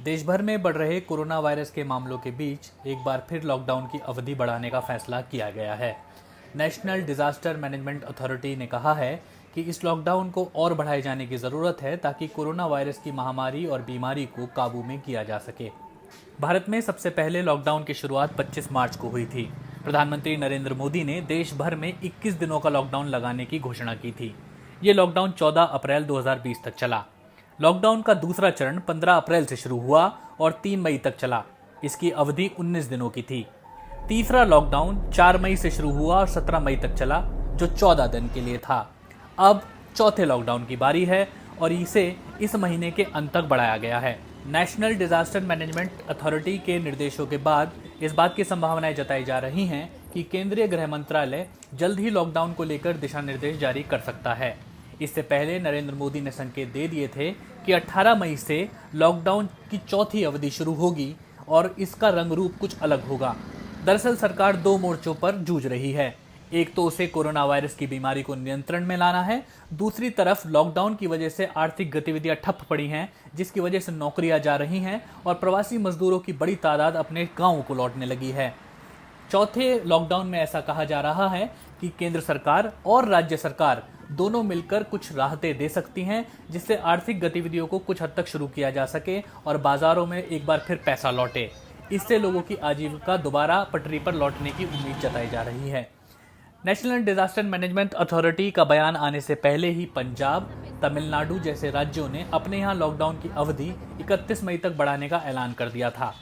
देश भर में बढ़ रहे कोरोना वायरस के मामलों के बीच एक बार फिर लॉकडाउन की अवधि बढ़ाने का फैसला किया गया है। नेशनल डिजास्टर मैनेजमेंट अथॉरिटी ने कहा है कि इस लॉकडाउन को और बढ़ाए जाने की ज़रूरत है ताकि कोरोना वायरस की महामारी और बीमारी को काबू में किया जा सके। भारत में सबसे पहले लॉकडाउन की शुरुआत 25 मार्च को हुई थी। प्रधानमंत्री नरेंद्र मोदी ने देश भर में 21 दिनों का लॉकडाउन लगाने की घोषणा की थी। ये लॉकडाउन 14 अप्रैल 2020 तक चला। लॉकडाउन का दूसरा चरण 15 अप्रैल से शुरू हुआ और 3 मई तक चला। इसकी अवधि 19 दिनों की थी। तीसरा लॉकडाउन 4 मई से शुरू हुआ और 17 मई तक चला, जो 14 दिन के लिए था। अब चौथे लॉकडाउन की बारी है और इसे इस महीने के अंत तक बढ़ाया गया है। नेशनल डिजास्टर मैनेजमेंट अथॉरिटी के निर्देशों के बाद इस बात की संभावनाएं जताई जा रही हैं कि केंद्रीय गृह मंत्रालय जल्द ही लॉकडाउन को लेकर दिशा निर्देश जारी कर सकता है। इससे पहले नरेंद्र मोदी ने संकेत दे दिए थे कि 18 मई से लॉकडाउन की चौथी अवधि शुरू होगी और इसका रंग रूप कुछ अलग होगा। दरअसल सरकार 2 मोर्चों पर जूझ रही है। एक तो उसे कोरोना वायरस की बीमारी को नियंत्रण में लाना है, दूसरी तरफ लॉकडाउन की वजह से आर्थिक गतिविधियां ठप पड़ी हैं, जिसकी वजह से नौकरियां जा रही हैं और प्रवासी मजदूरों की बड़ी तादाद अपने गांवों को लौटने लगी है। चौथे लॉकडाउन में ऐसा कहा जा रहा है कि केंद्र सरकार और राज्य सरकार दोनों मिलकर कुछ राहतें दे सकती हैं, जिससे आर्थिक गतिविधियों को कुछ हद तक शुरू किया जा सके और बाजारों में एक बार फिर पैसा लौटे। इससे लोगों की आजीविका दोबारा पटरी पर लौटने की उम्मीद जताई जा रही है। नेशनल डिजास्टर मैनेजमेंट अथॉरिटी का बयान आने से पहले ही पंजाब, तमिलनाडु जैसे राज्यों ने अपने यहाँ लॉकडाउन की अवधि 31 मई तक बढ़ाने का ऐलान कर दिया था।